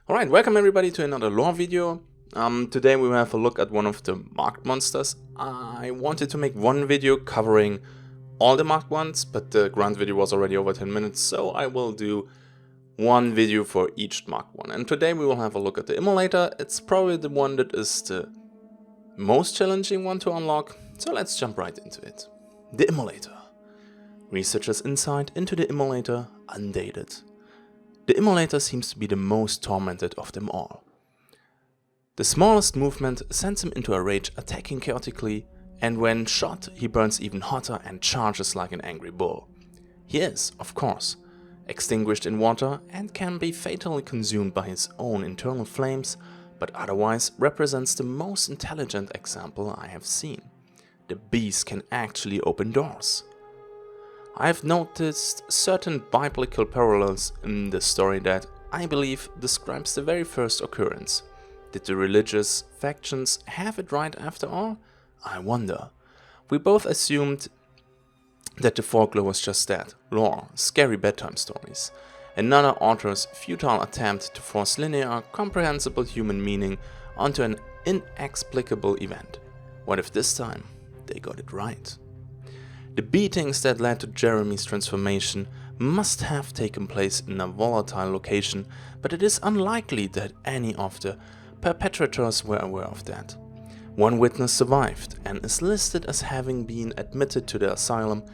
Alright, welcome everybody to another lore video. Today we will have a look at one of the marked monsters. I wanted to make one video covering all the marked ones, but the Grunt video was already over 10 minutes, so I will do one video for each marked one. And today we will have a look at the Immolator. It's probably the one that is the most challenging one to unlock, so let's jump right into it. The Immolator. Researchers' insight into the Immolator undated. The Immolator seems to be the most tormented of them all. The smallest movement sends him into a rage, attacking chaotically, and when shot he burns even hotter and charges like an angry bull. He is, of course, extinguished in water and can be fatally consumed by his own internal flames, but otherwise represents the most intelligent example I have seen. The beast can actually open doors. I have noticed certain biblical parallels in the story that, I believe, describes the very first occurrence. Did the religious factions have it right after all? I wonder. We both assumed that the folklore was just that, lore, scary bedtime stories. Another author's futile attempt to force linear, comprehensible human meaning onto an inexplicable event. What if this time they got it right? The beatings that led to Jeremy's transformation must have taken place in a volatile location, but it is unlikely that any of the perpetrators were aware of that. One witness survived and is listed as having been admitted to the asylum,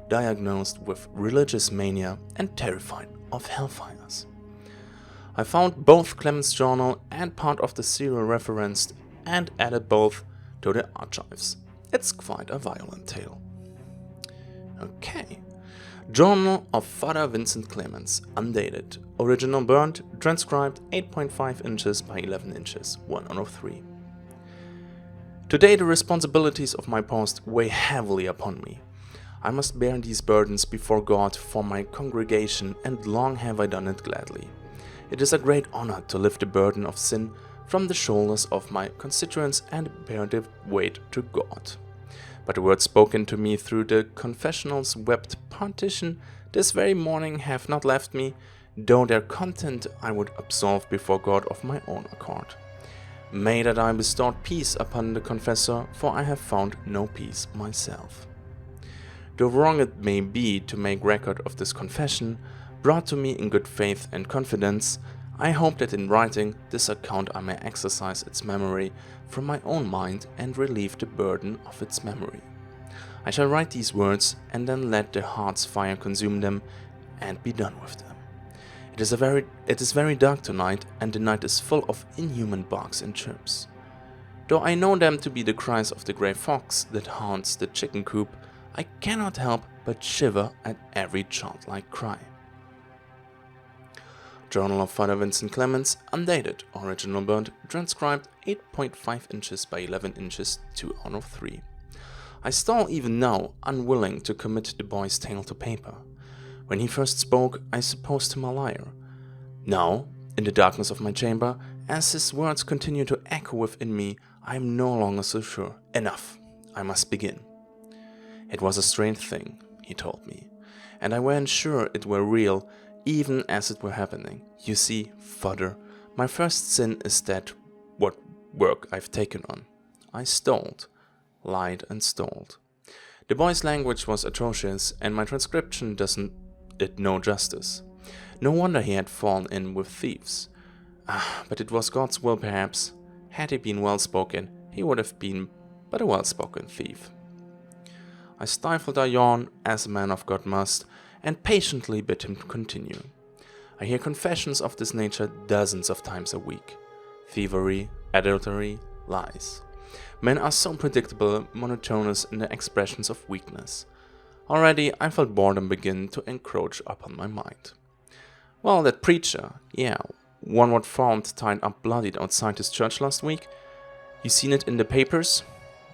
diagnosed with religious mania and terrified of hellfires. I found both Clement's journal and part of the serial referenced and added both to the archives. It's quite a violent tale. Okay. Journal of Father Vincent Clemens, undated. Original burnt, transcribed 8.5 inches by 11 inches, 1/3. Today the responsibilities of my post weigh heavily upon me. I must bear these burdens before God for my congregation, and long have I done it gladly. It is a great honor to lift the burden of sin from the shoulders of my constituents and bear the weight to God. But the words spoken to me through the confessional's webbed partition this very morning have not left me, though their content I would absolve before God of my own accord. May that I bestowed peace upon the confessor, for I have found no peace myself. Though wrong it may be to make record of this confession, brought to me in good faith and confidence, I hope that in writing this account I may exercise its memory from my own mind and relieve the burden of its memory. I shall write these words and then let the heart's fire consume them and be done with them. It is very dark tonight, and the night is full of inhuman barks and chirps. Though I know them to be the cries of the grey fox that haunts the chicken coop, I cannot help but shiver at every childlike cry. Journal of Father Vincent Clemens, undated, original burnt, transcribed 8.5 inches by 11 inches, 2/3. I stall even now, unwilling to commit the boy's tale to paper. When he first spoke, I supposed him a liar. Now, in the darkness of my chamber, as his words continue to echo within me, I am no longer so sure. Enough, I must begin. It was a strange thing, he told me, and I weren't sure it were real, even as it were happening. You see, Father, my first sin is that what work I've taken on. I stoled, lied and stoled. The boy's language was atrocious, and my transcription doesn't it no justice. No wonder he had fallen in with thieves. But it was God's will perhaps. Had he been well-spoken, he would have been but a well-spoken thief. I stifled a yawn, as a man of God must, and patiently bid him continue. I hear confessions of this nature dozens of times a week. Thievery, adultery, lies. Men are so predictable, monotonous in their expressions of weakness. Already I felt boredom begin to encroach upon my mind. Well, that preacher, yeah, one what found tied up bloodied outside his church last week. You seen it in the papers?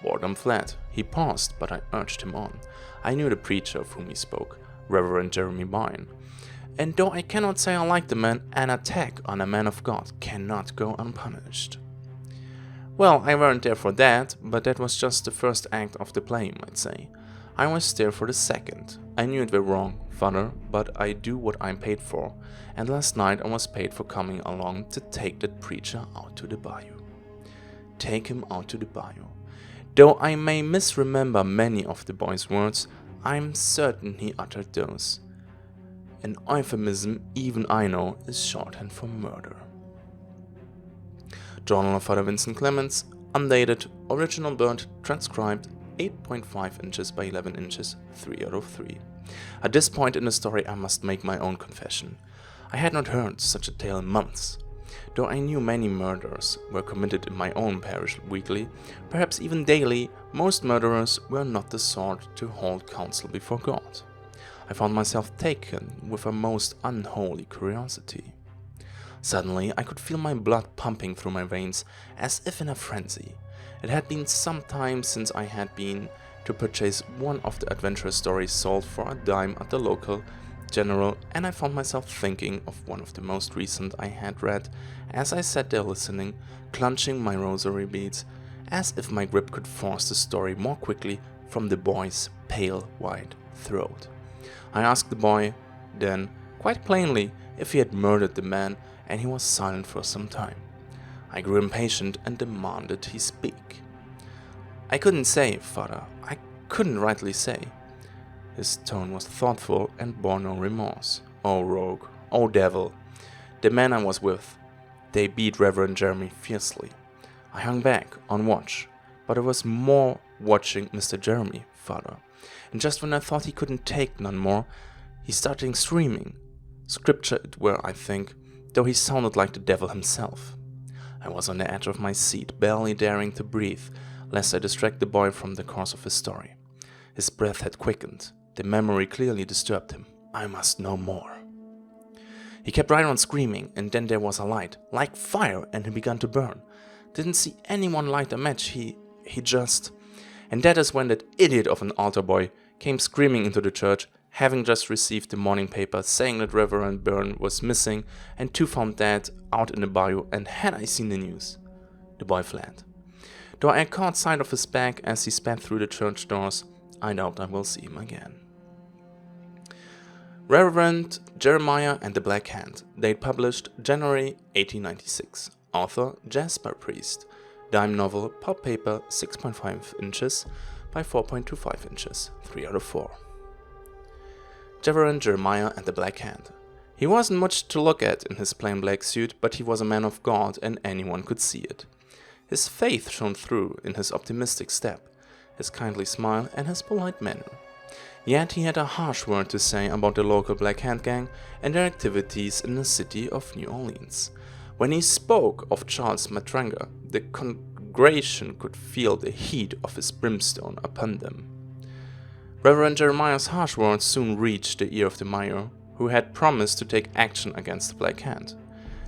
Boredom fled. He paused, but I urged him on. I knew the preacher of whom he spoke, Reverend Jeremy Byrne. And though I cannot say I like the man, an attack on a man of God cannot go unpunished. Well, I weren't there for that, but that was just the first act of the play, you might say. I was there for the second. I knew it were wrong, father, but I do what I'm paid for, and last night I was paid for coming along to take that preacher out to the bayou. Take him out to the bayou. Though I may misremember many of the boy's words, I'm certain he uttered those. An euphemism even I know is shorthand for murder. Journal of Father Vincent Clements, undated, original burnt, transcribed, 8.5 inches by 11 inches, 3 out of 3. At this point in the story I must make my own confession. I had not heard such a tale in months. Though I knew many murders were committed in my own parish weekly, perhaps even daily, most murderers were not the sort to hold counsel before God. I found myself taken with a most unholy curiosity. Suddenly I could feel my blood pumping through my veins as if in a frenzy. It had been some time since I had been to purchase one of the adventure stories sold for a dime at the local general, and I found myself thinking of one of the most recent I had read as I sat there listening, clenching my rosary beads, as if my grip could force the story more quickly from the boy's pale white throat. I asked the boy then, quite plainly, if he had murdered the man, and he was silent for some time. I grew impatient and demanded he speak. I couldn't say, father, I couldn't rightly say. His tone was thoughtful and bore no remorse. Oh rogue, oh devil, the men I was with, they beat Reverend Jeremy fiercely. I hung back, on watch, but I was more watching Mr. Jeremy, father, and just when I thought he couldn't take none more, he started screaming. Scripture it were, I think, though he sounded like the devil himself. I was on the edge of my seat, barely daring to breathe, lest I distract the boy from the course of his story. His breath had quickened. The memory clearly disturbed him. I must know more. He kept right on screaming, and then there was a light, like fire, and he began to burn. Didn't see anyone light a match, he just... And that is when that idiot of an altar boy came screaming into the church, having just received the morning paper saying that Reverend Byrne was missing and two found dead out in the bayou, and had I seen the news. The boy fled. Though I caught sight of his back as he sped through the church doors, I doubt I will see him again. Reverend Jeremiah and the Black Hand, date published January 1896. Author Jasper Priest. Dime novel, pulp paper, 6.5 inches by 4.25 inches, 3 out of 4. Reverend Jeremiah and the Black Hand. He wasn't much to look at in his plain black suit, but he was a man of God and anyone could see it. His faith shone through in his optimistic step, his kindly smile and his polite manner. Yet he had a harsh word to say about the local Black Hand gang and their activities in the city of New Orleans. When he spoke of Charles Matranga, the congregation could feel the heat of his brimstone upon them. Reverend Jeremiah's harsh words soon reached the ear of the mayor, who had promised to take action against the Black Hand.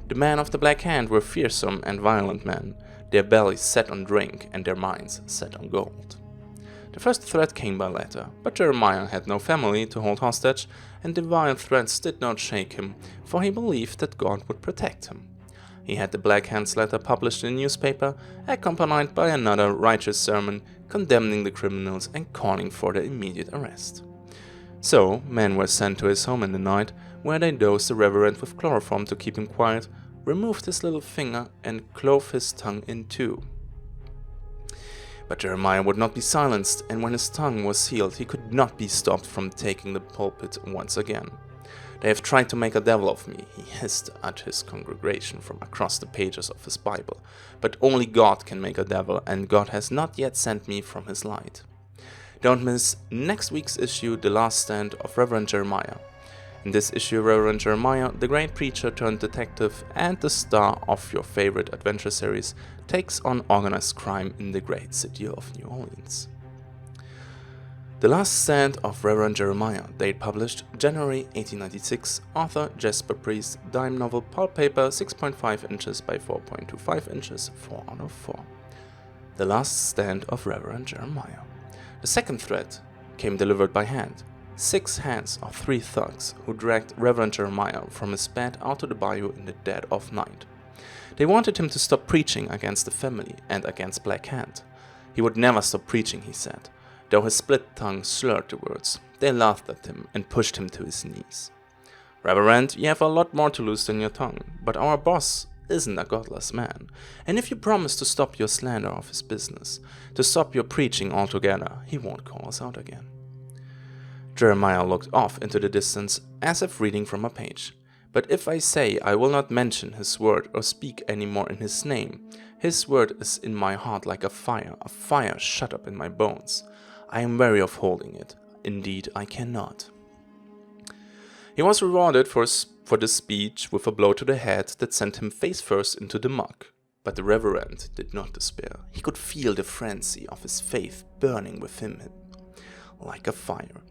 The men of the Black Hand were fearsome and violent men, their bellies set on drink and their minds set on gold. The first threat came by letter, but Jeremiah had no family to hold hostage, and the violent threats did not shake him, for he believed that God would protect him. He had the Black Hand's letter published in a newspaper, accompanied by another righteous sermon condemning the criminals and calling for their immediate arrest. So, men were sent to his home in the night, where they dosed the reverend with chloroform to keep him quiet, removed his little finger, and clove his tongue in two. But Jeremiah would not be silenced, and when his tongue was healed, he could not be stopped from taking the pulpit once again. "They have tried to make a devil of me," he hissed at his congregation from across the pages of his Bible. "But only God can make a devil, and God has not yet sent me from his light." Don't miss next week's issue, The Last Stand of Reverend Jeremiah. In this issue, Reverend Jeremiah, the great preacher turned detective and the star of your favorite adventure series, takes on organized crime in the great city of New Orleans. The Last Stand of Reverend Jeremiah, date published January 1896, author Jasper Priest, dime novel, pulp paper, 6.5 inches by 4.25 inches, 4 out of 4. The Last Stand of Reverend Jeremiah. The second threat came delivered by hand. 6 hands of 3 thugs who dragged Reverend Jeremiah from his bed out to the bayou in the dead of night. They wanted him to stop preaching against the family and against Black Hand. He would never stop preaching, he said. Though his split tongue slurred the words, they laughed at him and pushed him to his knees. Reverend, you have a lot more to lose than your tongue, but our boss isn't a godless man, and if you promise to stop your slander of his business, to stop your preaching altogether, he won't call us out again. Jeremiah looked off into the distance as if reading from a page. But if I say I will not mention his word or speak any more in his name, his word is in my heart like a fire shut up in my bones. I am weary of holding it. Indeed, I cannot. He was rewarded for this speech with a blow to the head that sent him face first into the muck. But the Reverend did not despair. He could feel the frenzy of his faith burning within him like a fire.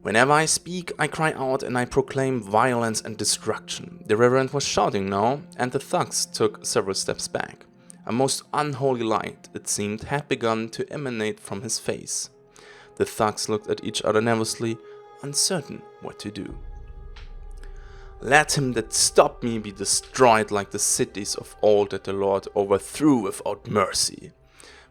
Whenever I speak, I cry out and I proclaim violence and destruction. The Reverend was shouting now, and the thugs took several steps back. A most unholy light, it seemed, had begun to emanate from his face. The thugs looked at each other nervously, uncertain what to do. Let him that stopped me be destroyed like the cities of old that the Lord overthrew without mercy.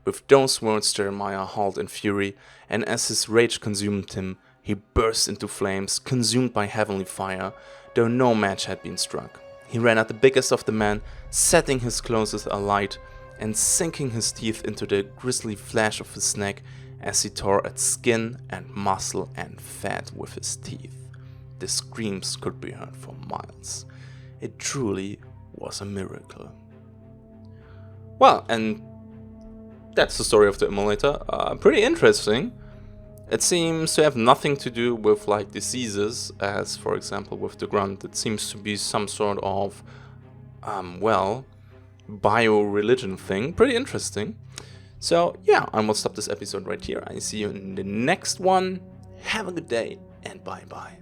With those words Jeremiah howled in fury, and as his rage consumed him, he burst into flames, consumed by heavenly fire, though no match had been struck. He ran at the biggest of the men, setting his clothes alight, and sinking his teeth into the grisly flesh of his neck as he tore at skin and muscle and fat with his teeth. The screams could be heard for miles. It truly was a miracle. Well, and that's the story of the Immolator. Pretty interesting. It seems to have nothing to do with like diseases, as for example with the Grunt. It seems to be some sort of, bio-religion thing. Pretty interesting. So yeah, I will stop this episode right here. I see you in the next one. Have a good day and bye bye.